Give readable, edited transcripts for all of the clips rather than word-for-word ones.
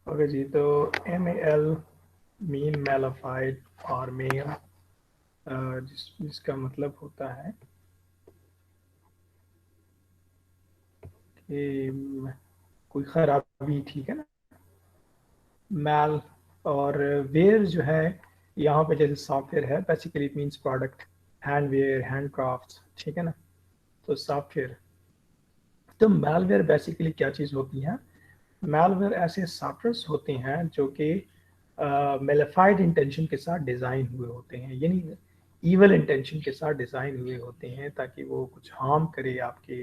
Okay जी, तो MAL mean मैलिफाइड और ma'am, जिसका मतलब होता है कि कोई खराबी, ठीक है ना। मैल और वेयर जो है यहाँ पे जैसे सॉफ्टवेयर है, basically it means product, handware, handcraft, ठीक है ना। तो सॉफ्टवेयर, तो मैलवेयर बेसिकली क्या चीज़ होती है। मैलवेयर ऐसे सॉफ्टवेयर्स होते हैं जो कि मेलिफाइड इंटेंशन के साथ डिज़ाइन हुए होते हैं, यानी ईवल इंटेंशन के साथ डिज़ाइन हुए होते हैं ताकि वो कुछ हार्म करे आपके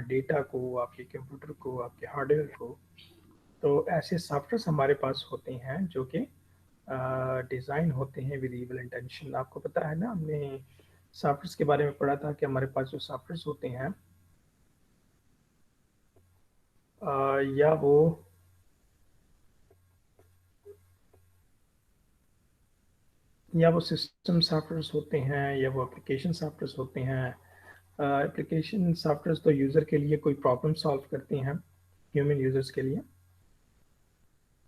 डेटा को, आपके कंप्यूटर को, आपके हार्डवेयर को। तो ऐसे सॉफ्टवेयर्स हमारे पास होते हैं जो कि डिज़ाइन होते हैं विद ईवल इंटेंशन। आपको पता है ना, हमने सॉफ्टवेयर्स के बारे में पढ़ा था कि हमारे पास जो सॉफ्टवेयर्स होते हैं या वो सिस्टम सॉफ्टवेयर्स होते हैं या वो एप्लीकेशन सॉफ्टवेयर्स होते हैं। एप्लीकेशन सॉफ्टवेयर्स तो यूज़र के लिए कोई प्रॉब्लम सॉल्व करते हैं, ह्यूमन यूज़र्स के लिए।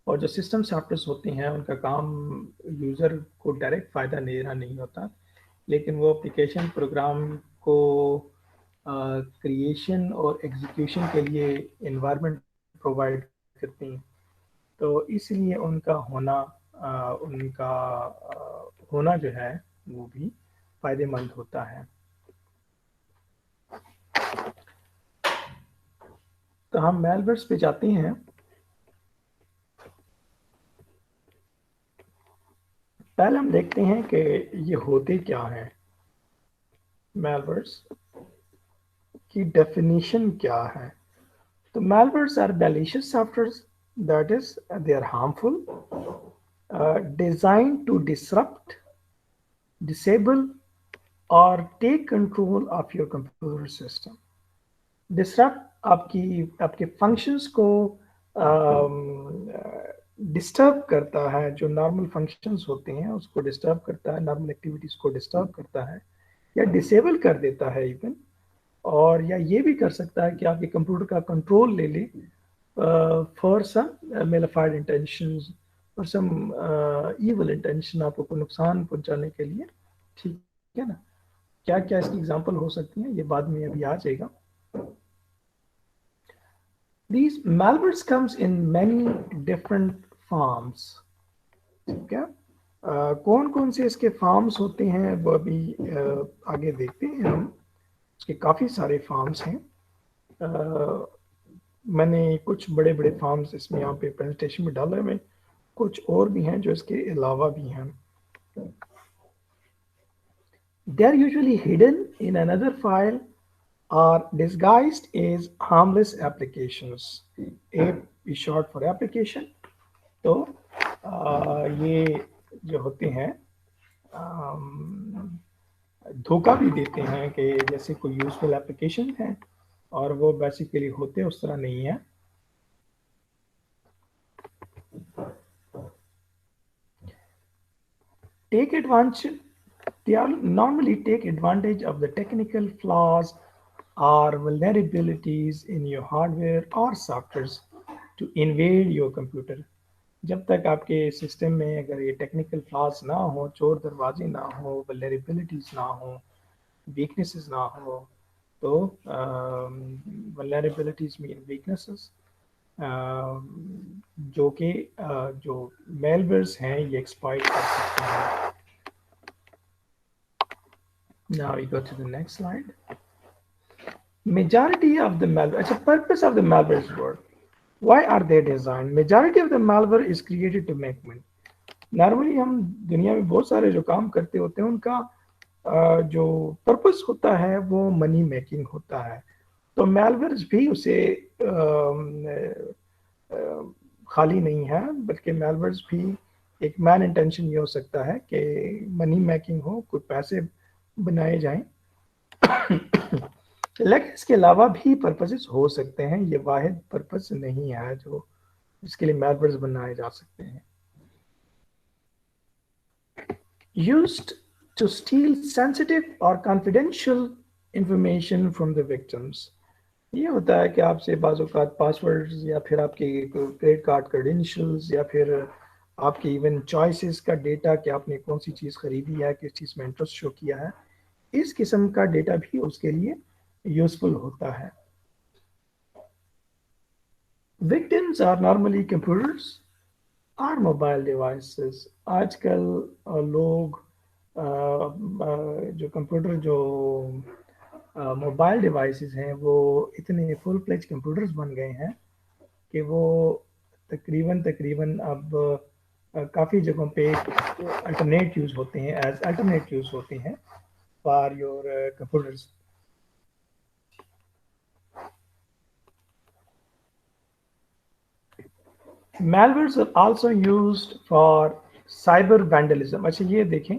और जो सिस्टम सॉफ्टवेयर्स होते हैं उनका काम यूज़र को डायरेक्ट फ़ायदा देना नहीं होता, लेकिन वो एप्लीकेशन प्रोग्राम को क्रिएशन और एग्जीक्यूशन के लिए इन्वायरमेंट प्रोवाइड करती हैं। तो इसलिए उनका होना जो है वो भी फ़ायदेमंद होता है। तो हम मेलवेयर्स पे जाते हैं। पहले हम देखते हैं कि ये होते क्या हैं। मेलवेयर्स की डेफिनेशन क्या है। तो malwares are malicious softwares, that is, they are harmful, designed to disrupt, disable, or take control of your computer system. Disrupt आपके फंक्शंस को डिस्टर्ब करता है, जो नॉर्मल फंक्शंस होते हैं उसको डिस्टर्ब करता है, नॉर्मल एक्टिविटीज़ को डिस्टर्ब करता है या डिसेबल कर देता है इवन। और या ये भी कर सकता है कि आपके कंप्यूटर का कंट्रोल ले ले फॉर सम मेलिफाइड इंटेंशंस और सम इवल इंटेंशन, आपको को नुकसान पहुंचाने के लिए, ठीक है ना। क्या क्या इसकी एग्जांपल हो सकती हैं ये बाद में अभी आ जाएगा। These malwares comes in many different forms, ठीक है। कौन कौन से इसके फॉर्म्स होते हैं वो अभी आगे देखते हैं हम। इसके काफ़ी सारे फॉर्म्स हैं। मैंने कुछ बड़े बड़े फॉर्म्स इसमें यहाँ पे प्रेजेंटेशन में डाले हुए, कुछ और भी हैं जो इसके अलावा भी हैं। They are usually hidden in another file or disguised as harmless applications. A is short for application. तो ये जो होते हैं धोखा भी देते हैं कि जैसे कोई यूजफुल एप्लीकेशन है और वो बेसिकली होते उस तरह नहीं है। Take advantage, they are normally take advantage of the technical flaws or vulnerabilities in your hardware or softwares to invade your computer. जब तक आपके सिस्टम में अगर ये टेक्निकल फ्लॉज ना हो, चोर दरवाजे ना हो, वल्नरेबिलिटीज ना हो, वीकनेसेस ना हो, तो वल्नरेबिलिटीज मीन वीकनेसेस, जो कि जो मेलवेयर्स हैं ये एक्सप्लॉइट कर सकते हैं। Now we go to the next slide. Majority of the malware, it's a purpose of the malware's work. Why are they designed? Majority of the malware is created to make money. Normally हम दुनिया में बहुत सारे जो काम करते होते हैं उनका जो पर्पस होता है वो मनी मेकिंग होता है। तो मेलवेयर्स भी उसे खाली नहीं है, बल्कि मेलवेयर्स भी एक मैन इंटेंशन ये हो सकता है कि मनी मेकिंग हो, कुछ पैसे बनाए जाएं। लेकिन इसके अलावा भी पर्पसेस हो सकते हैं, ये वाहिद पर्पस नहीं है जो इसके लिए मेलवेयर्स बनाए जा सकते हैं। Used to steal sensitive or confidential information from the victims. ये होता है कि आपसे बाज़ औक़ात पासवर्ड्स या फिर आपके क्रेडिट कार्ड क्रेडेंशियल्स या फिर आपकी इवन चॉइसेस का डेटा कि आपने कौन सी चीज़ खरीदी है, किस चीज़ में इंटरेस्ट शो किया है, इस किस्म का डेटा भी उसके लिए यूज़फुल होता है। विक्टिम्स आर नॉर्मली कंप्यूटर्स और मोबाइल डिवाइसेस। आजकल लोग जो कंप्यूटर जो मोबाइल डिवाइसेस हैं वो इतने फुल फ्लेज कंप्यूटर्स बन गए हैं कि वो तकरीबन तकरीबन अब काफ़ी जगहों पे अल्टरनेट यूज़ होते हैं, एज अल्टरनेट यूज़ होते हैं for your computers. Malwares are also used for cyber vandalism। अच्छा ये देखें,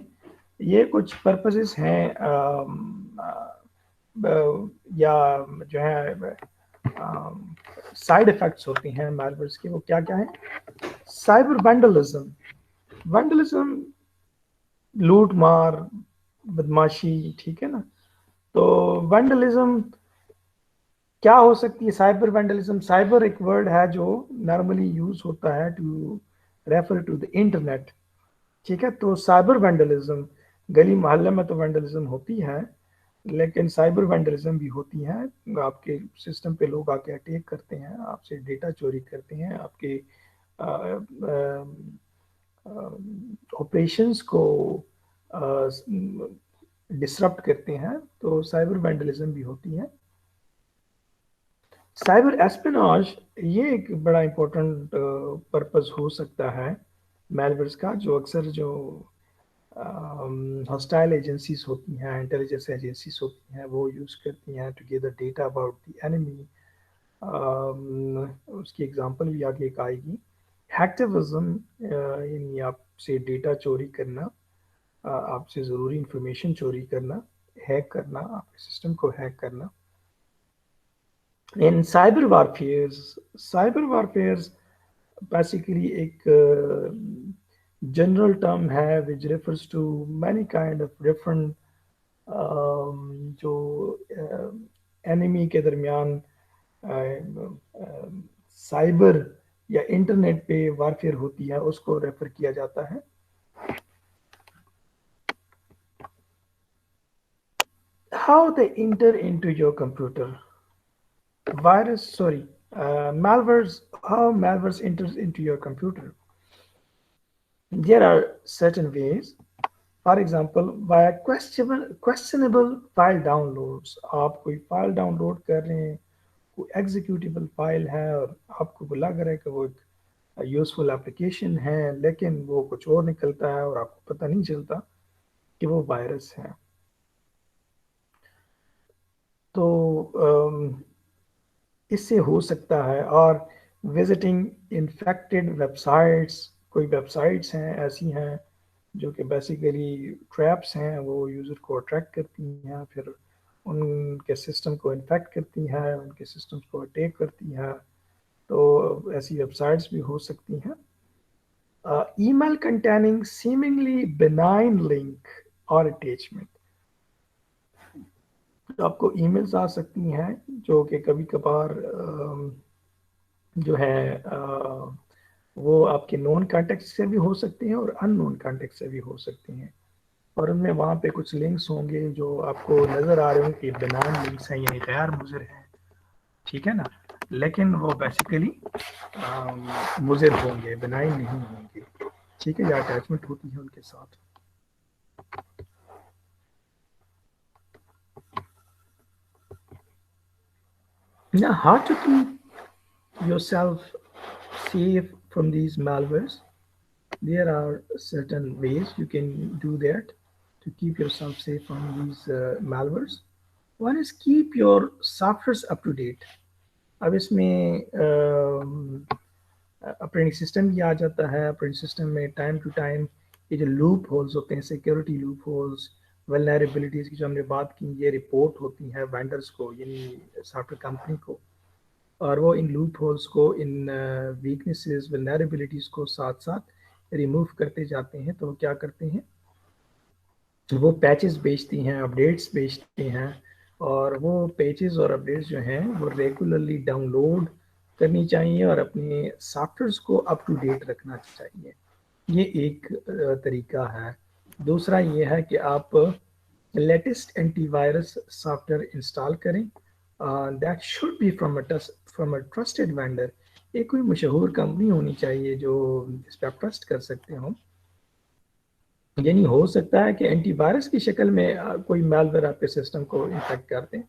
ये कुछ पर्पसेस हैं या जो है साइड इफेक्ट्स होती हैं malwares की, वो क्या क्या है? Cyber vandalism. वैंडलिज्म लूट मार, बदमाशी, ठीक है ना? तो वैंडलिज्म क्या हो सकती है? साइबर वैंडलिज्म, साइबर एक वर्ड है जो नॉर्मली यूज होता है to refer to the internet, ठीक है? तो साइबर वैंडलिज्म, गली मोहल्ले में तो वैंडलिज्म होती है, लेकिन साइबर वैंडलिज्म भी होती है। आपके सिस्टम पे लोग आके अटैक करते हैं, आपसे डेटा चोरी करते हैं, आपके ऑपरेशंस को डिसरप्ट करते हैं, तो साइबर वैंडलिज्म भी होती है। साइबर एस्पिनाज, ये एक बड़ा इंपॉर्टेंट पर्पस हो सकता है मेलवेयर्स का, जो अक्सर जो हॉस्टाइल एजेंसीज होती हैं, इंटेलिजेंस एजेंसीज होती हैं, वो यूज़ करती हैं together data about the enemy. उसकी एग्जांपल भी आगे एक आएगी। हैक्टिविज्म, यानी आपसे डेटा चोरी करना, आपसे ज़रूरी इंफॉर्मेशन चोरी करना, हैक करना, आपके सिस्टम को हैक करना। इन साइबर वारफेयर्स बेसिकली एक जनरल टर्म है which refers to many kind of different जो एनिमी के दरमियान साइबर या इंटरनेट पे वारफेयर होती है, उसको रेफर किया जाता है। How they inter into your computer? Malwares, how malwares enters into your computer. There are certain ways. For example, via questionable file downloads। आप कोई फाइल डाउनलोड कर रहे हैं, कोई एग्जीक्यूटेबल फाइल है और आपको लग रहा है कि वो एक यूजफुल एप्लीकेशन है, लेकिन वो कुछ और निकलता है और आपको पता नहीं चलता कि वो वायरस है। तो इससे हो सकता है। और विजिटिंग इन्फेक्टेड वेबसाइट्स, कोई वेबसाइट्स हैं ऐसी हैं जो कि बेसिकली ट्रैप्स हैं, वो यूज़र को अट्रैक्ट करती हैं, फिर उनके सिस्टम को इन्फेक्ट करती हैं, उनके सिस्टम्स को अटैक करती हैं। तो ऐसी वेबसाइट्स भी हो सकती हैं। Email containing seemingly benign link और अटैचमेंट। तो आपको ईमेल्स आ सकती हैं जो कि कभी कभार जो है वो आपके नोन कॉन्टेक्ट से भी हो सकती हैं और अननोन कॉन्टेक्ट से भी हो सकती हैं, और उनमें वहाँ पे कुछ लिंक्स होंगे जो आपको नज़र आ रहे होंगे कि बेनाम लिंक्स हैं, यानी गैर मुज़र हैं, ठीक है ना? लेकिन वो बेसिकली मुज़र होंगे, बेनाइन नहीं होंगे, ठीक है, या अटैचमेंट होती है उनके साथ। Now, how to keep yourself safe from these malwares? There are certain ways you can do that to keep yourself safe from these malwares. One is keep your softwares up to date. अब इसमें operating system भी आ जाता है। Operating system में time to time ये जो loop holes होते हैं, सिक्योरिटी लूप होल्स, वल्नरेबिलिटीज़ की जो हमने बात की, ये रिपोर्ट होती हैं वेंडर्स को, यानी सॉफ्टवेयर कंपनी को, और वो इन लूप होल्स को, इन वीकनेसेस, वल्नरेबिलिटीज़ को साथ साथ रिमूव करते जाते हैं। तो क्या करते हैं, वो पैचेस बेचती हैं, अपडेट्स बेचते हैं, और वो पेजेस और अपडेट्स जो हैं वो रेगुलरली डाउनलोड करनी चाहिए और अपने सॉफ्टवेयर्स को अप टू डेट रखना चाहिए। ये एक तरीका है। दूसरा ये है कि आप लेटेस्ट एंटीवायरस सॉफ्टवेयर इंस्टॉल करें। That should be from a trusted vendor. एक कोई मशहूर कंपनी होनी चाहिए जो जिस पर आप ट्रस्ट कर सकते हो। यानी हो सकता है कि एंटीवायरस की शक्ल में कोई मैलवेयर आपके सिस्टम को इन्फेक्ट कर दे।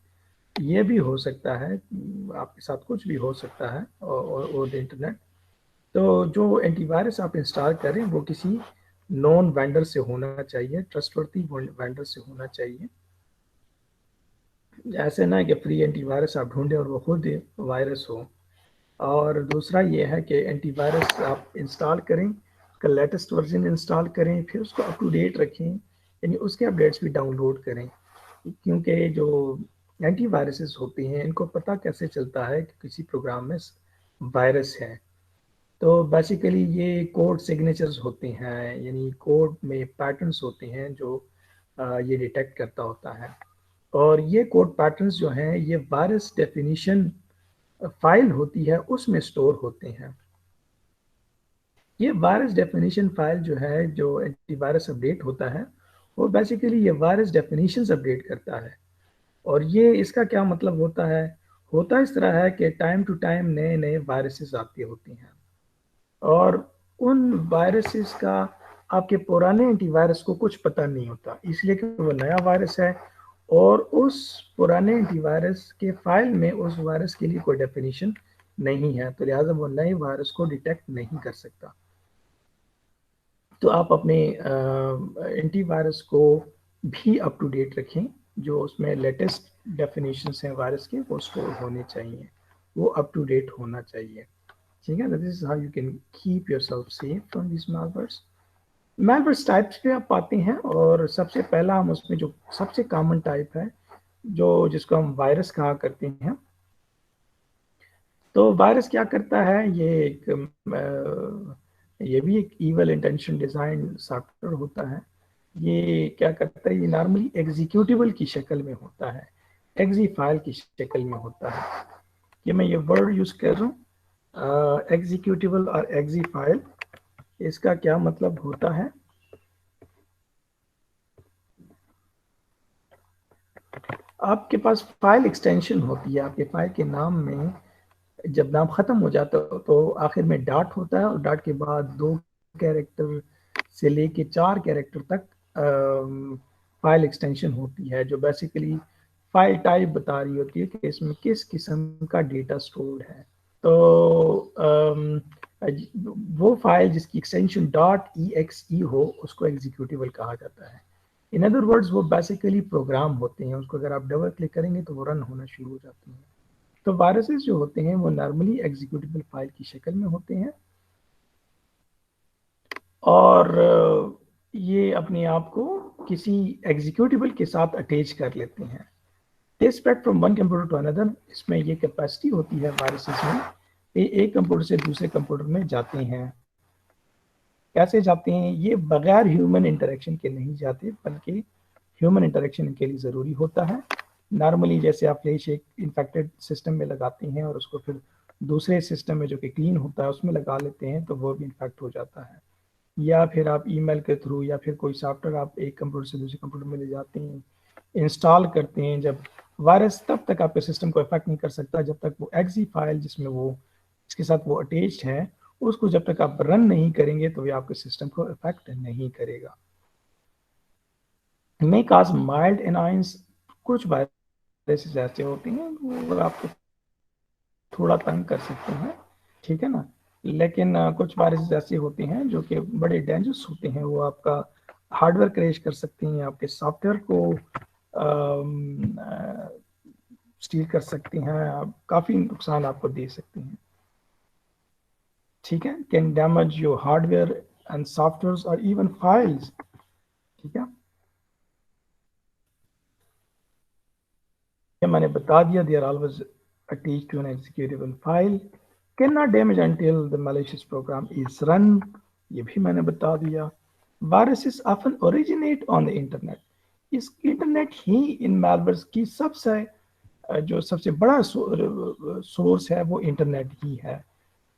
ये भी हो सकता है, आपके साथ कुछ भी हो सकता है और इंटरनेट। तो जो एंटीवायरस आप इंस्टॉल करें वो किसी नॉन वेंडर से होना चाहिए, ट्रस्टवर्थी वेंडर से होना चाहिए। ऐसे ना कि फ्री एंटीवायरस आप ढूंढें और वो खुद वायरस हो। और दूसरा ये है कि एंटीवायरस आप इंस्टॉल करें, उसका लेटेस्ट वर्जन इंस्टॉल करें, फिर उसको अप टू डेट रखें, यानी उसके अपडेट्स भी डाउनलोड करें। क्योंकि जो एंटीवायरसेस होती हैं इनको पता कैसे चलता है कि किसी प्रोग्राम में वायरस है। तो बेसिकली ये कोड सिग्नेचर्स होते हैं, यानी कोड में पैटर्न्स होते हैं जो ये डिटेक्ट करता होता है। और ये कोड पैटर्न्स जो हैं ये वायरस डेफिनेशन फाइल होती है उसमें स्टोर होते हैं। ये वायरस डेफिनेशन फाइल जो है, जो एंटीवायरस अपडेट होता है, वो बेसिकली ये वायरस डेफिनेशंस अपडेट करता है। और ये इसका क्या मतलब होता इस तरह है कि टाइम टू टाइम नए नए वायरसेस आती होती हैं और उन वायरसेस का आपके पुराने एंटीवायरस को कुछ पता नहीं होता, इसलिए कि वो नया वायरस है और उस पुराने एंटीवायरस के फाइल में उस वायरस के लिए कोई डेफिनेशन नहीं है, तो लिहाजा वो नए वायरस को डिटेक्ट नहीं कर सकता। तो आप अपने एंटीवायरस को भी अप टू डेट रखें, जो उसमें लेटेस्ट डेफिनेशंस हैं वायरस के वो स्टोर होने चाहिए, वो अप टू डेट होना चाहिए। ठीक है, this is how you can keep yourself safe from this malwares। malwares types पे आप पाते हैं और सबसे पहला हम उसमें जो सबसे कॉमन टाइप है जो जिसको हम वायरस कहा करते हैं। तो वायरस क्या करता है, ये भी एक इवल इंटेंशन डिजाइन सॉफ्टवेयर होता है। ये क्या करता है, ये नॉर्मली एग्जीक्यूटिबल की शक्ल में होता है, एक्जी फाइल की शक्ल में होता है। ये मैं ये वर्ड यूज कर रहा हूँ एग्जीक्यूटिबल और एक्जी फाइल। इसका क्या मतलब होता है, आपके पास फाइल एक्सटेंशन होती है, आपके फाइल के नाम में जब नाम खत्म हो जाता है तो आखिर में डॉट होता है और डॉट के बाद 2 कैरेक्टर से लेके 4 कैरेक्टर तक फाइल एक्सटेंशन होती है, जो बेसिकली फाइल टाइप बता रही होती है कि इसमें किस किस्म का डेटा स्टोर्ड है। तो वो फाइल जिसकी एक्सटेंशन डॉट ई एक्स ई हो उसको एग्जीक्यूटिबल कहा जाता है। इन अदर वर्ड्स वो बेसिकली प्रोग्राम होते हैं, उसको अगर आप डबल क्लिक करेंगे तो वो रन होना शुरू हो जाते हैं। तो वायरसेस जो होते हैं वो नॉर्मली एग्जीक्यूटिबल फाइल की शक्ल में होते हैं और ये अपने आप को किसी एग्जीक्यूटिबल के साथ अटैच कर लेते हैं। They spread from one computer to another. इसमें ये कैपेसिटी होती है वायरसेस में, ये एक कंप्यूटर से दूसरे कंप्यूटर में जाते हैं। कैसे जाते हैं, ये बगैर ह्यूमन इंटरेक्शन के नहीं जाते, बल्कि ह्यूमन इंटरेक्शन इनके लिए ज़रूरी होता है। नॉर्मली जैसे आप फ्लैश एक इन्फेक्टेड सिस्टम में लगाते हैं और उसको फिर दूसरे सिस्टम में जो कि क्लीन होता है उसमें लगा लेते हैं तो वो भी इन्फेक्ट हो जाता है। या फिर आप ईमेल के थ्रू या फिर कोई सॉफ्टवेयर आप एक कंप्यूटर से दूसरे कंप्यूटर में ले जाते हैं, इंस्टॉल करते हैं। जब वायरस तब तक आपके सिस्टम को इफेक्ट नहीं कर सकता जब तक वो एक्जी फाइल जिसमें वो इसके साथ वो अटैच्ड है उसको जब तक आप रन नहीं करेंगे तो ये आपके सिस्टम को इफेक्ट नहीं करेगा। मे काज माइल्ड एनाइंस। कुछ वायरसेस ऐसे होते हैं वो आपको थोड़ा तंग कर सकते हैं, ठीक है ना। लेकिन कुछ वायरसेस ऐसे होते हैं जो कि बड़े डेंजरस होते हैं, वो आपका हार्डवेयर क्रैश कर सकते हैं, आपके सॉफ्टवेयर को स्टील कर सकती हैं, काफ़ी नुकसान आपको दे सकती हैं। ठीक है, can damage your hardware and software और इवन फाइल्स। ठीक है, ये मैंने बता दिया, they are always attached to an executable file, can not damage until the malicious program is run, ये भी मैंने बता दिया। Viruses often originate on the internet. इस इंटरनेट ही इन मैलवेयर्स की जो सबसे बड़ा सोर्स है वो इंटरनेट ही है।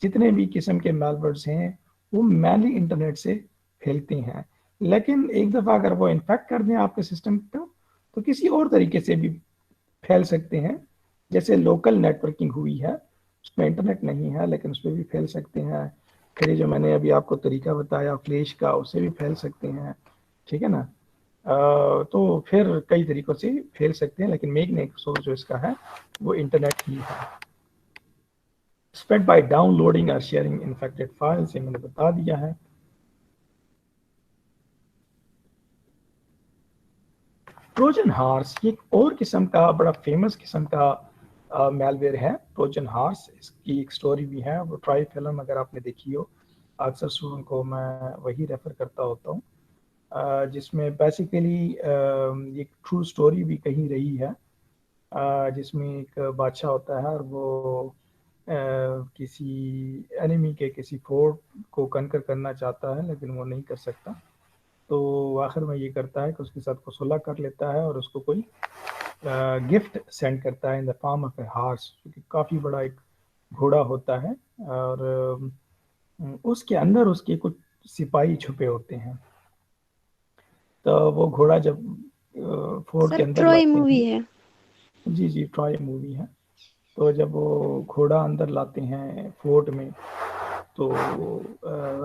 जितने भी किस्म के मैलवेयर्स हैं वो मैनली इंटरनेट से फैलते हैं, लेकिन एक दफ़ा अगर वो इन्फेक्ट कर दें आपके सिस्टम को तो किसी और तरीके से भी फैल सकते हैं। जैसे लोकल नेटवर्किंग हुई है, उसमें इंटरनेट नहीं है लेकिन उस पर भी फैल सकते हैं। फिर ये जो मैंने अभी आपको तरीका बताया फ्लैश का, उससे भी फैल सकते हैं, ठीक है ना। तो फिर कई तरीक़ों से फैल सकते हैं, लेकिन मेन एक सोर्स जो इसका है वो इंटरनेट ही है। स्प्रेड बाय डाउनलोडिंग और शेयरिंग इन्फेक्टेड फाइल्स, ये मैंने बता दिया है। ट्रोजन हॉर्स ये एक और किस्म का बड़ा फेमस किस्म का मेलवेयर है। ट्रोजन हॉर्स, इसकी एक स्टोरी भी है, वो ट्राई फिल्म अगर आपने देखी हो, अक्सर स्टूडेंट को मैं वही रेफ़र करता होता हूँ, जिसमें बेसिकली एक ट्रू स्टोरी भी कही रही है, जिसमें एक बादशाह होता है और वो किसी एनिमी के किसी फोर्ट को कनकर करना चाहता है लेकिन वो नहीं कर सकता। तो आखिर में ये करता है कि उसके साथ को सुलह कर लेता है और उसको कोई गिफ्ट सेंड करता है in the form of a horse, जो कि काफ़ी बड़ा एक घोड़ा होता है। और उसके अंदर उसके कुछ सिपाही छुपे होते हैं। तो वो घोड़ा जब फोर्ट के सर अंदर ट्रॉय लाते हैं, मूवी है। जी जी ट्रॉय मूवी है, तो जब वो घोड़ा अंदर लाते हैं फोर्ट में, तो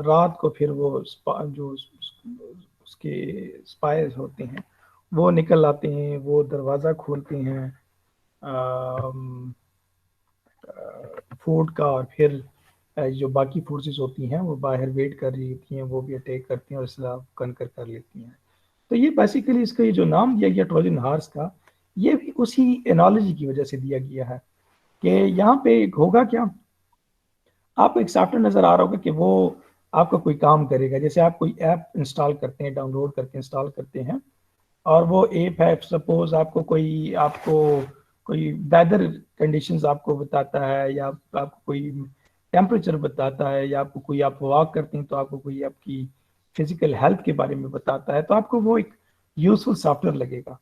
रात को फिर वो जो उसके स्पाइस होते हैं वो निकल आते हैं, वो दरवाज़ा खोलते हैं फोर्ट का, और फिर जो बाकी फोर्सेस होती हैं वो बाहर वेट कर रही होती हैं, वो भी अटैक करती हैं और इसला कनकर कर लेती हैं। तो ये बेसिकली इसका ये जो नाम दिया गया ट्रोजन हॉर्स का, ये भी उसी एनालॉजी की वजह से दिया गया है कि यहाँ पे होगा क्या, आपको एक सॉफ्टवेयर नज़र आ रहा होगा कि वो आपका कोई काम करेगा। जैसे आप कोई ऐप इंस्टॉल करते हैं, डाउनलोड करके इंस्टॉल करते हैं, और वो ऐप है, सपोज आपको कोई वेदर कंडीशंस आपको बताता है, या आपको कोई टेम्परेचर बताता है, या आपको कोई आप वॉक करते हैं तो आपको कोई आपकी फिजिकल हेल्थ के बारे में बताता है, तो आपको वो एक यूजफुल सॉफ्टवेयर लगेगा।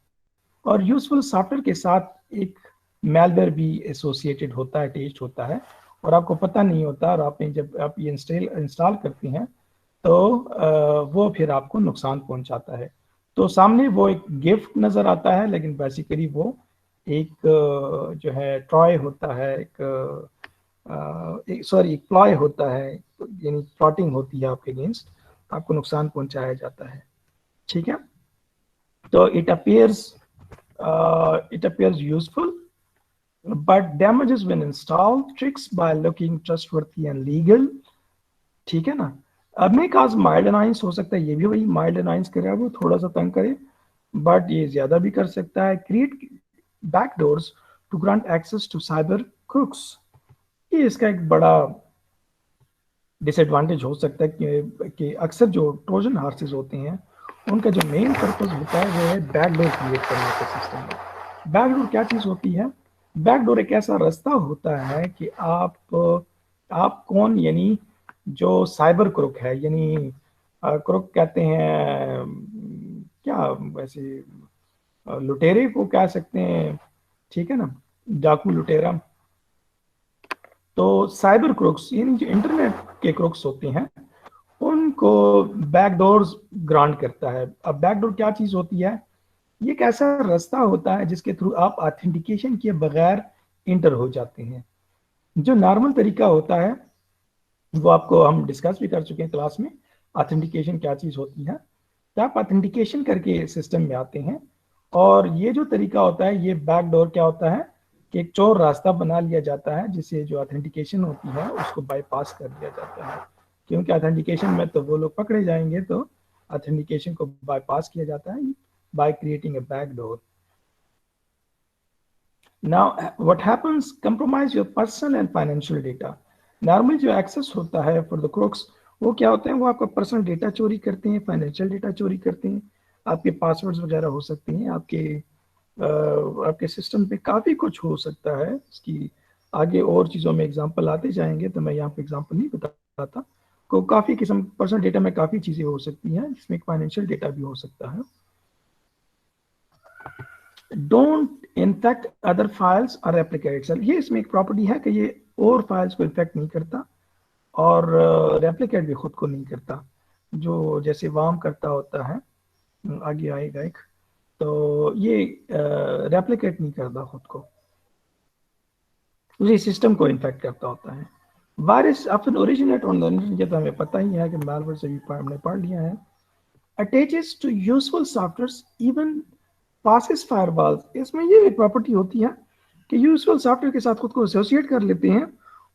और यूजफुल सॉफ्टवेयर के साथ एक मेलवेयर भी एसोसिएटेड होता है, अटैच्ड होता है, और आपको पता नहीं होता, और आपने जब आप ये इंस्टॉल करते हैं तो वो फिर आपको नुकसान पहुंचाता है। तो सामने वो एक गिफ्ट नज़र आता है, लेकिन बेसिकली वो एक जो है ट्रॉय होता है, एक प्लॉय होता है, यानी प्लॉटिंग होती है आपके अगेंस्ट, आपको नुकसान पहुंचाया जाता है, ठीक है। तो it appears useful, but damages when installed, tricks by looking trustworthy and legal, ठीक है ना। अब में काज माइल्ड अनाइंस हो सकता है, ये भी वही माइल्ड अनाइंस करे, वो थोड़ा सा तंग करे, बट ये ज्यादा भी कर सकता है। Create backdoors to grant access to cyber crooks, ये इसका एक बड़ा डिसएडवांटेज हो सकता है कि अक्सर जो ट्रोजन हॉर्सेस होते हैं उनका जो मेन पर्पस होता है वो है बैकडोर क्रिएट करने के सिस्टम में। बैकडोर क्या चीज़ होती है? बैकडोर एक ऐसा रास्ता होता है कि आप कौन, यानी जो साइबर क्रुक है, यानी क्रुक कहते हैं क्या वैसे, लुटेरे को कह सकते हैं, ठीक है ना, डाकू लुटेरा। तो साइबर क्रुक्स यानी जो इंटरनेट के क्रुक्स होते हैं उनको बैकडोर्स ग्रांट करता है। अब बैकडोर क्या चीज़ होती है? ये एक ऐसा रास्ता होता है जिसके थ्रू आप ऑथेंटिकेशन के बगैर इंटर हो जाते हैं। जो नॉर्मल तरीका होता है वो आपको हम डिस्कस भी कर चुके हैं क्लास में, ऑथेंटिकेशन क्या चीज़ होती है। तो आप ऑथेंटिकेशन करके सिस्टम में आते हैं, और ये जो तरीका होता है, ये बैकडोर क्या होता है कि एक चोर रास्ता बना लिया जाता है जिससे जो ऑथेंटिकेशन होती है उसको बाईपास कर दिया जाता है। क्योंकि ऑथेंटिकेशन में तो वो लोग पकड़े जाएंगे, तो ऑथेंटिकेशन को बाईपास किया जाता है by creating a backdoor. Now, what happens? Compromise your personal and financial data. Normal जो एक्सेस होता है फॉर द क्रोक्स, वो क्या होते हैं, वो आपका पर्सनल डेटा चोरी करते हैं, फाइनेंशियल डेटा चोरी करते हैं, आपके पासवर्ड्स वगैरह हो सकते हैं, आपके सिस्टम पे काफ़ी कुछ हो सकता है। इसकी आगे और चीज़ों में एग्जांपल आते जाएंगे, तो मैं यहाँ पे एग्जांपल नहीं बताता। को काफ़ी किस्म पर्सनल डेटा में काफ़ी चीज़ें हो सकती हैं, जिसमें फाइनेंशियल डेटा भी हो सकता है। डोंट इन्फेक्ट अदर फाइल्स और रेप्लिकेट सेल। ये इसमें एक प्रॉपर्टी है कि ये और फाइल्स को इन्फेक्ट नहीं करता और रेप्लिकेट भी खुद को नहीं करता, जो जैसे वार्म करता होता है, आगे आएगा एक, तो ये रेप्लिकेट नहीं करता खुद को, उसी सिस्टम को इन्फेक्ट करता होता है। Virus often originate on the internet, ये तो हमें पता ही है कि malware से भी हमने पढ़ लिया है। Attaches to useful softwares even passes firewalls, इसमें ये एक प्रॉपर्टी होती है कि यूजफुल सॉफ्टवेयर के साथ खुद को एसोसिएट कर लेते हैं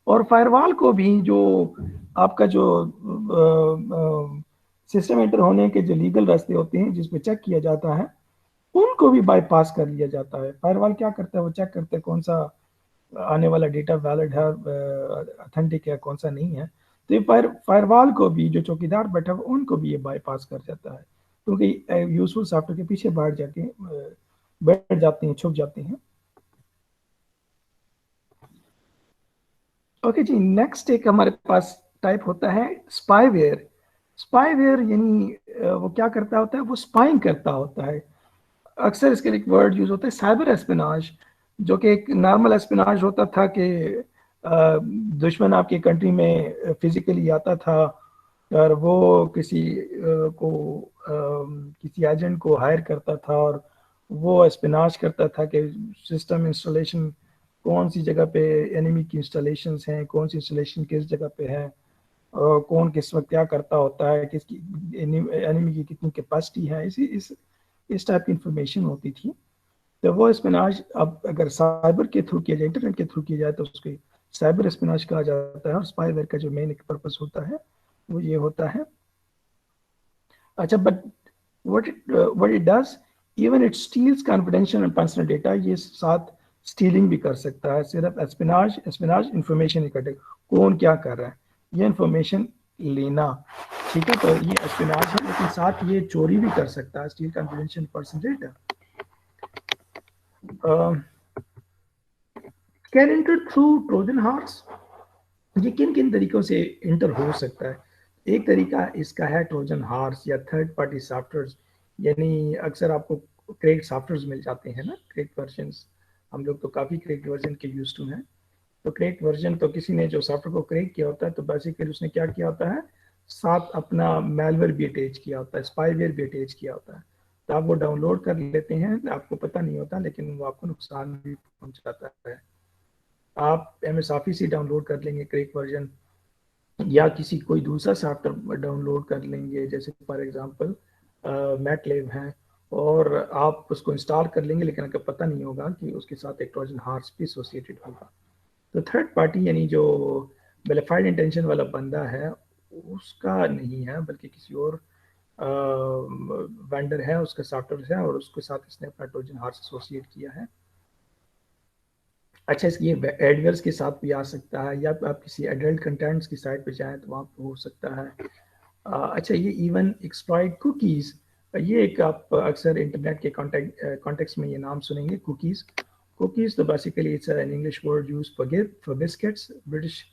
और फायरवॉल को भी, जो आपका जो सिस्टम एंटर होने के जो लीगल रास्ते होते हैं जिसपे चेक किया जाता है, उनको भी बाईपास कर लिया जाता है। फायरवॉल क्या करता है, वो चेक करता है कौन सा आने वाला डेटा वैलिड है, ऑथेंटिक है, कौन सा नहीं है। तो ये फायरवॉल को भी, जो चौकीदार बैठा हुआ उनको भी ये बाईपास कर जाता है, क्योंकि यूजफुल सॉफ्टवेयर के पीछे बैठ जाते हैं, छुप जाते हैं। ओके जी, नेक्स्ट एक हमारे पास टाइप होता है स्पाईवेयर। स्पाईवेयर यानी वो क्या करता होता है, वो स्पाइंग करता होता है। अक्सर इसके लिए एक वर्ड यूज होता है साइबर एस्पिनाज, जो कि एक नॉर्मल एस्पिनाज होता था कि दुश्मन आपकी कंट्री में फिजिकली आता था और वो किसी एजेंट को हायर करता था और वो एस्पिनाज करता था कि सिस्टम इंस्टॉलेशन कौन सी जगह पे एनिमी की इंस्टॉलेशंस हैं, कौन सी इंस्टॉलेशन किस जगह पे है, और कौन किस वक्त क्या करता होता है, किसकी एनिमी की कितनी कैपेसिटी है, इस टाइप की इंफॉर्मेशन होती थी। तो वो स्पिनाज अब अगर साइबर के थ्रू किया जाए, इंटरनेट के थ्रू किया जाए, तो उसको साइबर स्पिनाज कहा जाता है। और स्पाईवेयर का जो मेन पर्पस होता है वो ये होता है। अच्छा, but what it does, even it steals confidential and personal data, ये साथ स्टीलिंग भी कर सकता है। सिर्फ एस्पिनाज इंफॉर्मेशन इकट्ठे, कौन क्या कर रहा है ये इंफॉर्मेशन लेना, ठीक है, तो ये एस्पिनाज है, लेकिन साथ ये चोरी भी कर सकता है, steel confidential personal data. Can enter through Trojan horse, ये किन किन तरीकों से इंटर हो सकता है। एक तरीका इसका है ट्रोजन हॉर्स या थर्ड पार्टी सॉफ्टवेयर, यानी अक्सर आपको क्रेक सॉफ्टवेयर मिल जाते हैं ना, क्रेक वर्जन। हम लोग तो काफ़ी क्रेक वर्जन के यूज टू हैं। तो क्रेक वर्जन तो किसी ने जो सॉफ्टवेयर को क्रेक किया होता है, तो बेसिकली उसने क्या किया होता है, साथ अपना मेलवेयर भी अटैच किया होता है, स्पाईवेयर भी अटैच किया होता है। तो आप वो डाउनलोड कर लेते हैं, आपको पता नहीं होता, लेकिन वो आपको नुकसान भी पहुंचाता है। आप MS ऑफिस ही डाउनलोड कर लेंगे क्रेक वर्जन, या किसी कोई दूसरा सॉफ्टवेयर डाउनलोड कर लेंगे, जैसे फॉर एग्जांपल मैटलेब है, और आप उसको इंस्टॉल कर लेंगे, लेकिन आपको पता नहीं होगा कि उसके साथ एक ट्रोजन हॉर्स भी एसोसिएटेड होगा। तो थर्ड पार्टी यानी जो वेलिफाइड इंटेंशन वाला बंदा है, उसका नहीं है, बल्कि किसी और वेंडर है, उसका सॉफ्टवेयर है, और उसके साथ इसने अपना ट्रोजन हॉर्स एसोसिएट किया है। अच्छा, ये एडवर्स के साथ भी आ सकता है, या आप किसी एडल्ट कंटेंट्स की साइट पे जाएं तो वहाँ पे हो सकता है। अच्छा, ये इवन एक्सप्लॉइट कुकीज़, ये एक आप अक्सर इंटरनेट के कॉन्टेक्स्ट में ये नाम सुनेंगे, कुकीज़। कुकीज़ तो basically it's an English word used for biscuits. British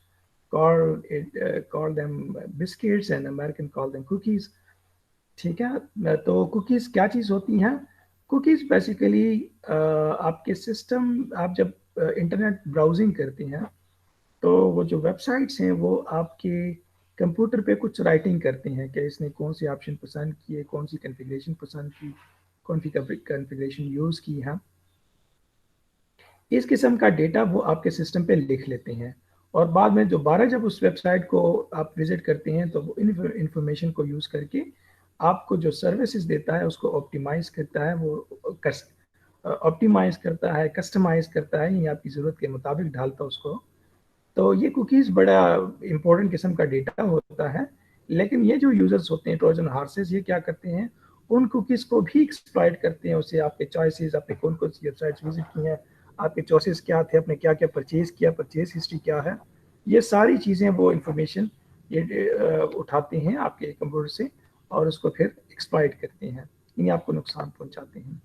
call them biscuits and American call them cookies, ठीक है। तो कुकीज़ क्या चीज़ होती हैं? कुकीज़ बेसिकली आपके सिस्टम, आप जब इंटरनेट ब्राउजिंग करते हैं, तो वो जो वेबसाइट्स हैं वो आपके कंप्यूटर पे कुछ राइटिंग करते हैं कि इसने कौन सी ऑप्शन पसंद किए, कौन सी कॉन्फ़िगरेशन पसंद की, कौन सी कॉन्फ़िगरेशन यूज़ की है। इस किस्म का डेटा वो आपके सिस्टम पे लिख लेते हैं, और बाद में दोबारा जब उस वेबसाइट को आप विजिट करते हैं, तो वो इंफॉर्मेशन को यूज़ करके आपको जो सर्विसेज देता है उसको ऑप्टिमाइज़ करता है, वो ऑप्टिमाइज़ करता है, कस्टमाइज़ करता है, ये आपकी ज़रूरत के मुताबिक ढालता है उसको। तो ये कुकीज़ बड़ा इंपॉर्टेंट किस्म का डेटा होता है। लेकिन ये जो यूज़र्स होते हैं ट्रोजन हॉर्सेस, ये क्या करते हैं, उन कुकीज़ को भी एक्सप्लॉइट करते हैं। उससे आपके चॉइसेस, आपने कौन-कौन सी वेबसाइट्स विज़िट की हैं, आपके चॉइसेस क्या थे, आपने क्या-क्या परचेज़ किया, परचेज़ हिस्ट्री क्या है, ये सारी चीज़ें वो इन्फॉर्मेशन ये उठाते हैं आपके कंप्यूटर से और उसको फिर एक्सप्लॉइट करते हैं, यानी आपको नुकसान पहुँचाते हैं।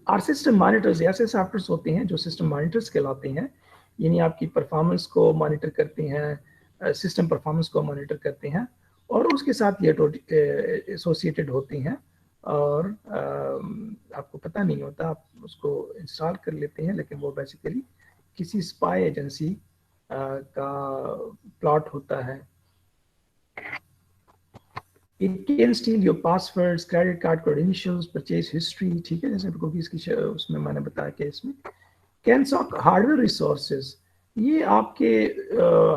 और सिस्टम मॉनिटर्स ऐसे सॉफ्टवेयर होते हैं जो सिस्टम मॉनिटर्स कहलाते हैं, यानी आपकी परफॉर्मेंस को मॉनिटर करते हैं, सिस्टम परफॉर्मेंस को मॉनिटर करते हैं, और उसके साथ ये एसोसिएटेड होते हैं। और आपको पता नहीं होता, आप उसको इंस्टॉल कर लेते हैं, लेकिन वो बेसिकली किसी स्पाई एजेंसी का प्लॉट होता है। It can steel your passwords, credit card credentials, purchase history, ठीक है, जैसे कुकीज़ की उसमें मैंने बताया कि इसमें कैन सॉक हार्डवेयर रिसोर्सेज, ये आपके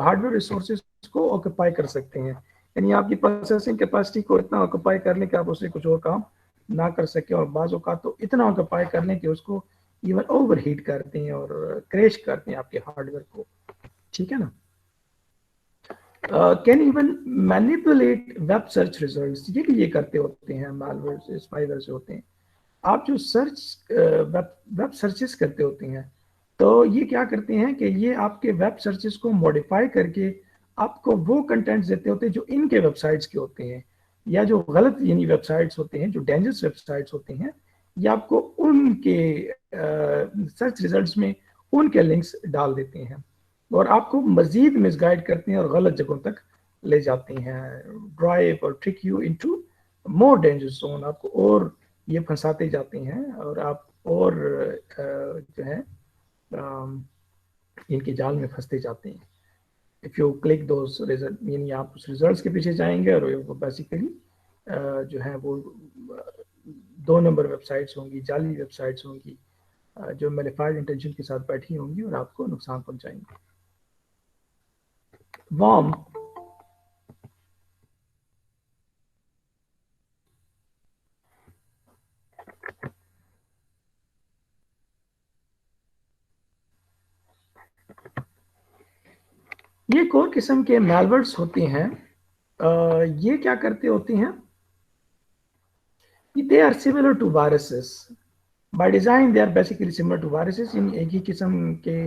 हार्डवेयर रिसोर्सेज को ऑक्यूपाई कर सकते हैं, यानी आपकी प्रोसेसिंग कैपेसिटी को इतना ऑक्यूपाई कर लें कि आप उससे कुछ और काम ना कर सके, और बाज़ों का तो इतना ऑक्यूपाई कर लें कि उसको इवन ओवर हीट करते हैं और क्रैश करते हैं आपके हार्डवेयर को, ठीक है ना। Can even manipulate web search results, ये करते होते हैं मैलवेयर स्पाईवेयर से होते हैं। आप जो सर्च वेब सर्चेस करते होते हैं, तो ये क्या करते हैं कि ये आपके वेब सर्चेस को मॉडिफाई करके आपको वो कंटेंट्स देते होते हैं जो इनके वेबसाइट्स के होते हैं, या जो गलत यानी वेबसाइट्स होते हैं, जो डेंजरस वेबसाइट्स होते हैं, या आपको उनके सर्च रिजल्ट्स में उनके लिंक्स डाल देते हैं और आपको मजीद मिसगाइड करते हैं और गलत जगहों तक ले जाते हैं, ड्राइव और trick you into more dangerous zone, आपको और ये फंसाते जाते हैं और आप और जो है इनके जाल में फंसते जाते हैं। If you click those result, यानी आप उस रिजल्ट्स के पीछे जाएंगे और वो बेसिकली जो है वो 2 नंबर वेबसाइट्स होंगी, जाली वेबसाइट्स होंगी, जो मेलिफाइड इंटेंशन के साथ बैठी होंगी और आपको नुकसान पहुंचाएंगी। वॉर्म, ये एक और किस्म के मैलवर्स होते हैं। ये क्या करते होते हैं, they are similar to viruses by design, they are basically similar to viruses, इन एक ही किस्म के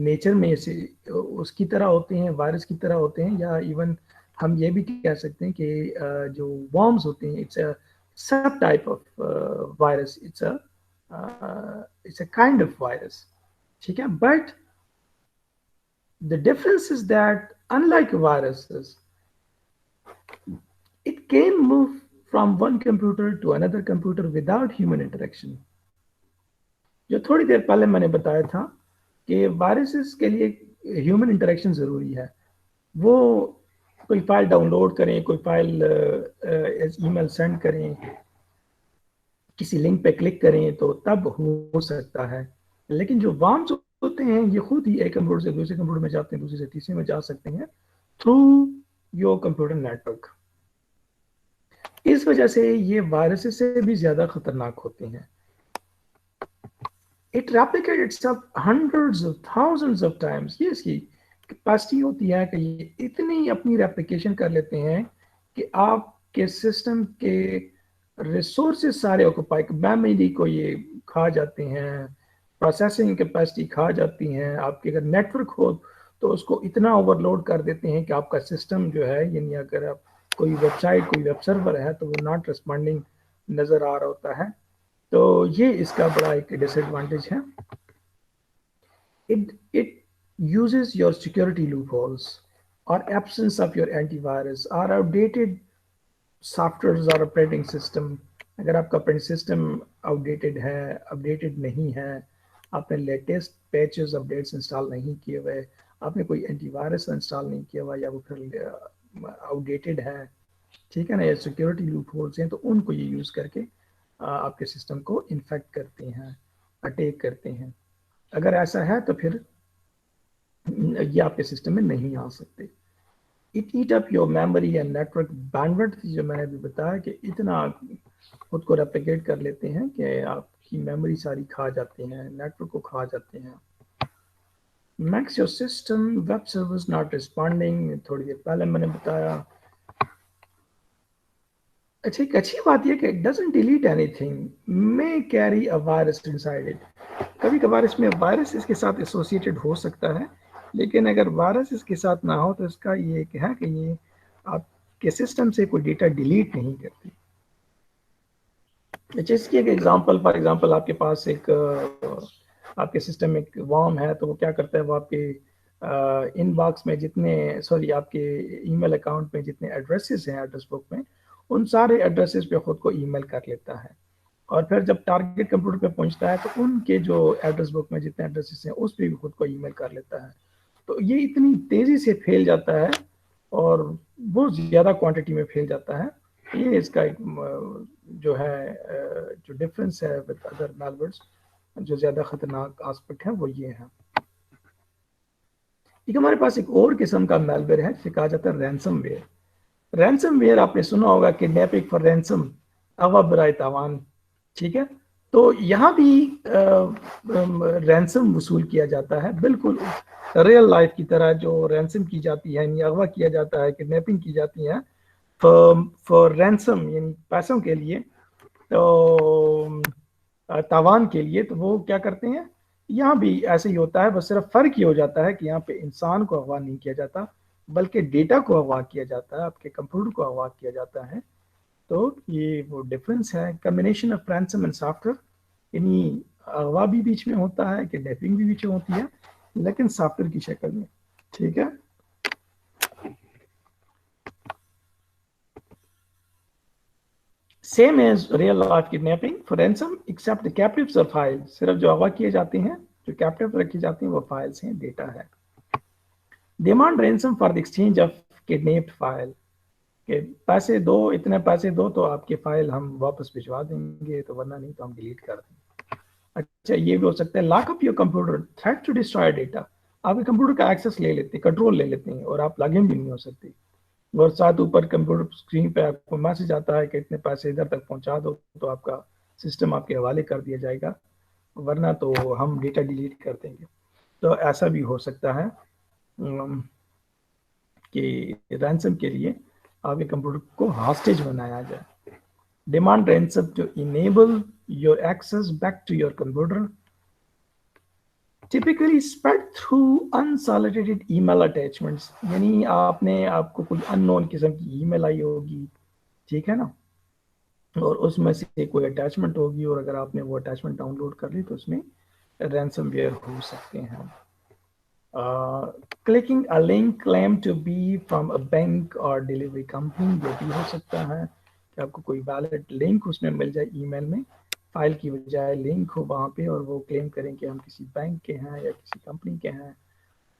नेचर में से उसकी तरह होते हैं, वायरस की तरह होते हैं, या इवन हम ये भी कह सकते हैं कि जो वर्म्स होते हैं, इट्स अ सब type of virus, it's a kind of virus, ठीक है। But the difference is that unlike viruses, it can move from one computer to another computer without human interaction। जो थोड़ी देर पहले मैंने बताया था कि वायरसेस के लिए ह्यूमन इंटरेक्शन ज़रूरी है, वो कोई फाइल डाउनलोड करें, कोई फाइल ईमेल सेंड करें, किसी लिंक पे क्लिक करें तो तब हो सकता है, लेकिन जो वार्म्स होते हैं ये खुद ही एक कंप्यूटर से दूसरे कंप्यूटर में जाते हैं, दूसरे से तीसरे में जा सकते हैं थ्रू योर कंप्यूटर नेटवर्क। इस वजह से ये वायरसेस से भी ज़्यादा खतरनाक होते हैं। It replicates itself hundreds of thousands of times। ये इसकी कैपेसिटी होती है कि ये इतनी अपनी रेप्लिकेशन कर लेते हैं कि आपके सिस्टम के रिसोर्सेज सारे ऑक्यूपाई, मेमोरी को ये खा जाते हैं, प्रोसेसिंग कैपेसिटी खा जाती हैं, आपके अगर नेटवर्क हो तो उसको इतना ओवरलोड कर देते हैं कि आपका सिस्टम जो है, यानी अगर आप कोई वेबसाइट, कोई वेब सर्वर है तो वो नॉट रिस्पॉन्डिंग नज़र आ रहा होता है, तो ये इसका बड़ा एक डिसएडवांटेज है। it uses your security loopholes or absence of your antivirus or outdated softwares or operating system। अगर आपका ऑपरेटिंग सिस्टम आउटडेटेड है, अपडेटेड नहीं है, आपने लेटेस्ट पैचेस अपडेट्स इंस्टॉल नहीं किए हुए, आपने कोई एंटीवायरस इंस्टॉल नहीं किया हुआ, या वो फिर आउटडेटेड है, ठीक है ना, या सिक्योरिटी लूप होल्स हैं, तो उनको ये यूज़ करके आपके सिस्टम को इन्फेक्ट करते हैं, अटैक करते हैं। अगर ऐसा है तो फिर ये आपके सिस्टम में नहीं आ सकते। It eat up your memory and network bandwidth, जो मैंने अभी बताया कि इतना खुद को रेप्लिकेट कर लेते हैं कि आपकी मेमोरी सारी खा जाते हैं, नेटवर्क को खा जाते हैं। Max your system web service not responding, थोड़ी देर पहले मैंने बताया। अच्छा, एक अच्छी बात यह कि it doesn't delete anything, may carry a virus inside it. कभी कभार इसमें वायरस इसके साथ एसोसिएटेड हो सकता है, लेकिन अगर वायरस इसके साथ ना हो तो इसका ये एक है कि ये आपके सिस्टम से कोई डेटा डिलीट नहीं करती। अच्छा, इसकी एक एग्जांपल, फॉर एग्जांपल आपके पास एक आपके सिस्टम में एक वर्म है, तो वो क्या करता है, वो आपके इनबॉक्स में जितने, सॉरी, आपके ईमेल अकाउंट में जितने एड्रेसेस हैं एड्रेस बुक में, उन सारे एड्रेसेस पे खुद को ईमेल कर लेता है, और फिर जब टारगेट कंप्यूटर पे पहुंचता है तो उनके जो एड्रेस बुक में जितने एड्रेसेस हैं उस पर भी खुद को ईमेल कर लेता है। तो ये इतनी तेज़ी से फैल जाता है और बहुत ज़्यादा क्वांटिटी में फैल जाता है। ये इसका एक जो है जो डिफरेंस है विद अदर मैलवेयर्स, जो ज़्यादा ख़तरनाक आस्पेक्ट है वो ये है। एक हमारे पास एक और किस्म का मैलवेयर है जिसे कहा जाता है रैंसमवेयर। रैंसमवेयर आपने सुना होगा कि किडनैपिंग फॉर रैंसम, अगवा बराए तावान, ठीक है। तो यहाँ भी रैंसम वसूल किया जाता है, बिल्कुल रियल लाइफ की तरह जो रैंसम की जाती है, यानी अगवा किया जाता है, किडनैपिंग की जाती है फॉर रैंसम यानी पैसों के लिए, तो तावान के लिए। तो वो क्या करते हैं, यहाँ भी ऐसे ही होता है, बस सिर्फ फर्क ये हो जाता है कि यहाँ पे इंसान को अगवा नहीं किया जाता बल्कि डेटा को अगवा किया जाता है, आपके कंप्यूटर को अगवा किया जाता है। तो ये वो डिफरेंस है, combination of ransom and software, यानी अगवा भी बीच में होता है, किडनैपिंग भी बीच में होती है, लेकिन सॉफ्टवेयर की शक्ल में, ठीक है। Same as real life kidnapping for ransom except the captives और फाइल्स, सिर्फ जो अगवा किए जाते हैं, जो कैप्टिव रखी जाती हैं वो फाइल्स हैं, डेटा है। Demand ransom for the exchange of kidnapped file, कि पैसे दो, इतने पैसे दो तो आपकी फाइल हम वापस भिजवा देंगे, तो वरना नहीं तो हम डिलीट कर देंगे। अच्छा, ये भी हो सकता है lock up your computer, threat to destroy data, आपके कंप्यूटर का एक्सेस ले लेते हैं, कंट्रोल ले लेते हैं और आप लॉगिन भी नहीं हो सकते। और साथ ऊपर कंप्यूटर स्क्रीन पे आपको मैसेज आता है कि इतने पैसे इधर तक पहुंचा दो, तो आपका सिस्टम आपके हवाले कर दिया जाएगा, वरना तो हम डेटा डिलीट कर देंगे। तो ऐसा भी हो सकता है कि रैंसम के लिए आपके कंप्यूटर को हॉस्टेज बनाया जाए। Demand ransom to enable your access back to your computer, typically spread through unsolicited email attachments, यानी आपको कोई अननोन किस्म की ईमेल आई होगी, ठीक है ना, और उसमें से कोई अटैचमेंट होगी, और अगर आपने वो अटैचमेंट डाउनलोड कर ली तो उसमें रैंसमवेयर हो सकते हैं। Clicking a link claim to be from a bank और डिलीवरी कंपनी, ये भी हो सकता है कि आपको कोई वैलिड लिंक उसमें मिल जाए ईमेल में, फाइल की बजाय लिंक हो वहाँ पे, और वो क्लेम करें कि हम किसी बैंक के हैं या किसी कंपनी के हैं,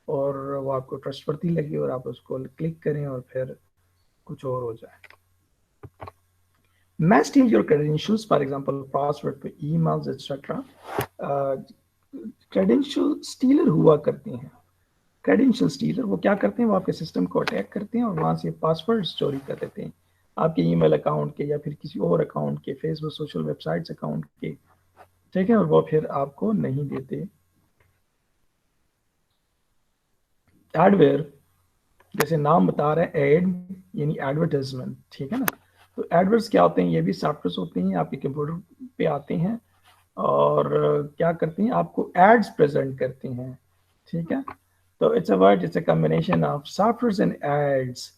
और वो आपको ट्रस्टवर्दी लगे और आप उसको क्लिक करें और फिर कुछ और हो जाए। Mass change your credentials, for example, password for emails, etc. Credential stealer हुआ करते हैं। क्रेडेंशियल स्टीलर वो क्या करते हैं, वो आपके सिस्टम को अटैक करते हैं और वहाँ से पासवर्ड चोरी कर लेते हैं, आपके ईमेल अकाउंट के या फिर किसी और अकाउंट के, फेसबुक सोशल वेबसाइट्स अकाउंट के, ठीक है, और वो फिर आपको नहीं देते। एडवेयर, जैसे नाम बता रहे हैं, एड यानी एडवर्टाइजमेंट, ठीक है ना। तो एडवर्ड्स क्या होते हैं, ये भी सॉफ्टवेयर होते हैं, आपके कंप्यूटर पे आते हैं और क्या करते हैं, आपको एड्स प्रेजेंट करते हैं, ठीक है। तो it's a word, it's a combination of software and ads,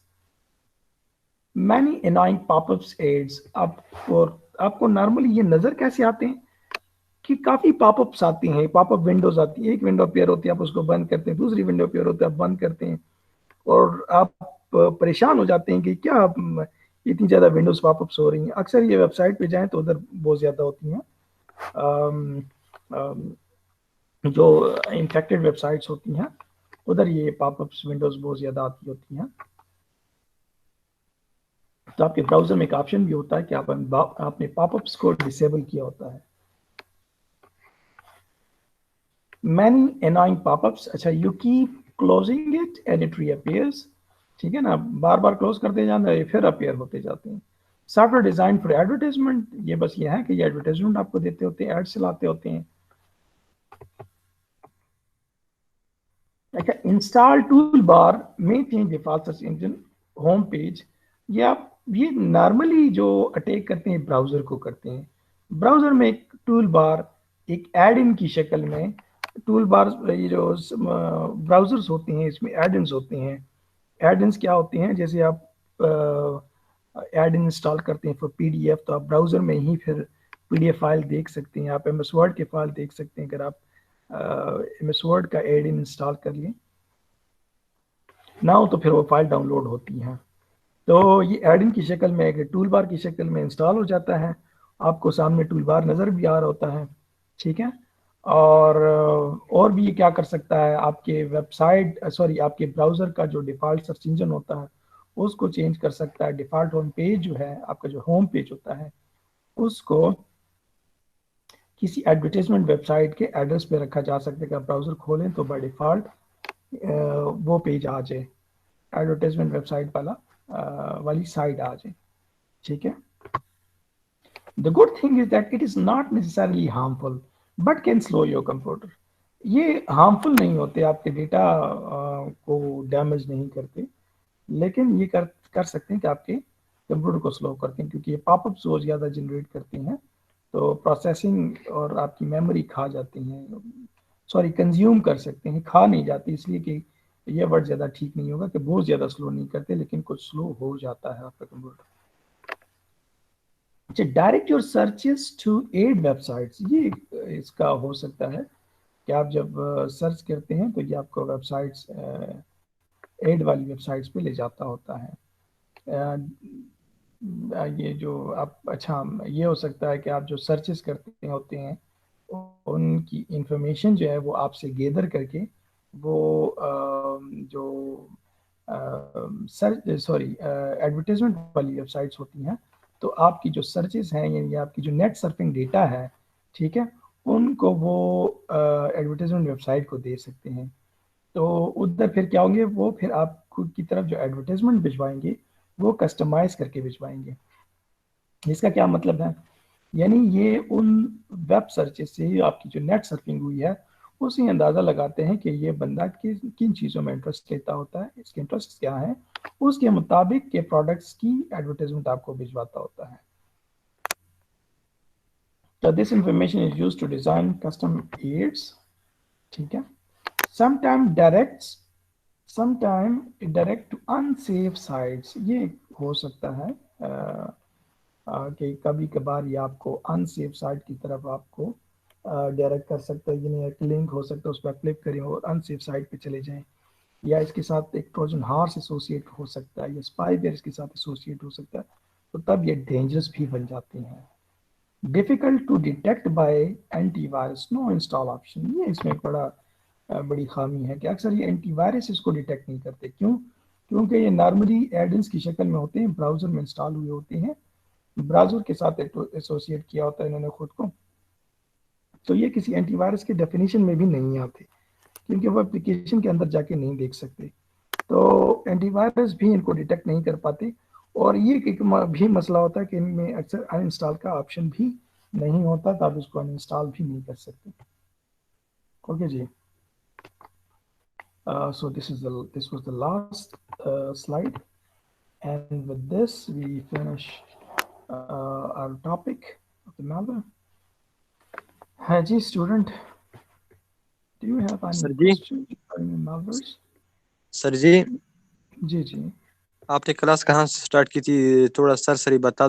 many annoying popups ads. आपको नॉर्मली ये नजर कैसे आते हैं कि काफी पॉपअप्स आती हैं, पॉपअप विंडोज आती है, एक विंडो अपीयर होती है, आप उसको बंद करते हैं, दूसरी विंडो अपीयर होती है, आप बंद करते हैं, और आप परेशान हो जाते हैं कि क्या इतनी ज़्यादा विंडोज पॉपअप्स हो रही हैं। अक्सर ये वेबसाइट पे जाएं तो उधर बहुत ज़्यादा होती हैं, जो इन्फेक्टेड वेबसाइट्स होती हैं उधर ये पॉपअप्स विंडोज बहुत ज़्यादा आती होती हैं। तो आपके ब्राउजर में एक ऑप्शन भी होता है कि आपने पॉपअप्स को डिसेबल किया होता है। मैनी एनोइंग पॉपअप्स, अच्छा, you keep closing it and it reappears, ठीक है ना, बार बार क्लोज करते जाना है, फिर अपीयर होते जाते हैं। सॉफ्टवेयर डिजाइन फॉर एडवर्टाइजमेंट, ये बस ये है कि ये एडवर्टाइजमेंट आपको देते होते हैं, एड चलाते होते हैं। अच्छा, इंस्टॉल टूल बार में change default search engine home page, ये नॉर्मली जो अटैक करते हैं ब्राउजर को करते हैं। ब्राउजर में एक टूल बार, एक एड इन की शक्ल में टूल बार, ये जो ब्राउजर्स होते हैं इसमें एड इन्स होते हैं। एड इन्स क्या होते हैं, जैसे आप एड इंस्टॉल करते हैं फॉर पीडीएफ, तो आप ब्राउजर में ही फिर पीडीएफ फाइल देख सकते हैं, आप एमएस वर्ड के फाइल देख सकते हैं, अगर आप एमएस वर्ड का एड इंस्टॉल कर लें ना हो तो फिर वो फाइल डाउनलोड होती हैं। तो ये एड-इन की शक्ल में, एक टूल बार की शक्ल में इंस्टॉल हो जाता है। आपको सामने टूल बार नज़र भी आ रहा होता है, ठीक है। और भी ये क्या कर सकता है, आपके वेबसाइट सॉरी आपके ब्राउज़र का जो डिफ़ॉल्ट सर्च इंजन होता है उसको चेंज कर सकता है। डिफ़ॉल्ट होम पेज जो है, आपका जो होम पेज होता है, उसको किसी एडवर्टाइजमेंट वेबसाइट के एड्रेस पे रखा जा सकता है कि आप ब्राउज़र खोलें तो बाय डिफ़ॉल्ट वो पेज आ जाए, एडवर्टाइजमेंट वेबसाइट वाली साइट आ जाए, ठीक है। The good thing is that it is not necessarily harmful, but can slow your computer. ये हार्मफुल नहीं होते, आपके डेटा को डैमेज नहीं करते, लेकिन ये कर सकते हैं कि आपके कंप्यूटर को स्लो करते हैं, क्योंकि ये पॉपअप्स बहुत ज़्यादा जनरेट करते हैं, तो प्रोसेसिंग और आपकी मेमोरी खा जाती हैं, सॉरी कंज्यूम कर सकते हैं, खा नहीं जाती, इसलिए कि ये वर्ड ज़्यादा ठीक नहीं होगा कि बहुत ज़्यादा स्लो नहीं करते, लेकिन कुछ स्लो हो जाता है आपका कंप्यूटर। अच्छा, direct your searches to ad websites, ये इसका हो सकता है कि आप जब सर्च करते हैं तो ये आपको वेबसाइट्स एड वाली वेबसाइट्स पे ले जाता होता है। ये जो आप, अच्छा ये हो सकता है कि आप जो सर्चेस करते होते हैं उनकी इंफॉर्मेशन जो है वो आपसे गेदर करके वो जो सर्च सॉरी एडवर्टाइजमेंट वाली वेबसाइट्स होती हैं, तो आपकी जो सर्चेस हैं यानी आपकी जो नेट सर्फिंग डेटा है, ठीक है, उनको वो एडवर्टाइजमेंट वेबसाइट को दे सकते हैं। तो उधर फिर क्या होंगे, वो फिर आप खुद की तरफ जो एडवर्टाइजमेंट भिजवाएंगे वो कस्टमाइज करके भिजवाएंगे। इसका क्या मतलब है, यानी ये उन वेब सर्चेस से आपकी जो नेट सर्फिंग हुई है उसी अंदाज़ा लगाते हैं कि ये बंदा किन चीज़ों में इंटरेस्ट लेता होता है, इसके इंटरेस्ट क्या है, उसके मुताबिक के प्रोडक्ट्स की एडवर्टाइजमेंट आपको भिजवाता होता है। तो this information is used to design custom ads, ठीक है। Sometime direct to unsafe sites, ये हो सकता है कि कभी कभार ये आपको अनसेफ साइट की तरफ आपको डायरेक्ट कर सकता है, यानी एक लिंक हो सकता है उस पर क्लिक करें और अनसेफ साइट पे चले जाएं, या इसके साथ एक ट्रोजन हॉर्स एसोसिएट हो सकता है, या स्पाईवेयर इसके साथ एसोसिएट हो सकता है, तो तब ये डेंजरस भी बन जाते हैं। Difficult to detect by antivirus no install option, ये इसमें एक बड़ी खामी है कि अक्सर ये एंटीवायरस इसको डिटेक्ट नहीं करते। क्यों? क्योंकि ये नॉर्मली एड-इन्स की शक्ल में होते हैं, ब्राउज़र में इंस्टॉल हुए होते हैं, ब्राउज़र के साथ एसोसिएट किया होता है इन्होंने खुद को, तो ये किसी एंटीवायरस के डेफिनेशन में भी नहीं आते, क्योंकि वो एप्लीकेशन के अंदर जाके नहीं देख सकते, तो एंटीवायरस भी इनको डिटेक्ट नहीं कर पाते। और ये एक भी मसला होता है कि इनमें अक्सर अनइंस्टॉल का ऑप्शन भी नहीं होता, तो आप इसको अनइंस्टॉल भी नहीं कर सकते। ओके जी, so this was the last slide, and with this we finish our topic of the malware. Haji student, do you have any sir ji, questions regarding malwares? Sir ji जी जी, आपने क्लास कहाँ से स्टार्ट की थी, थोड़ा सरसरी बता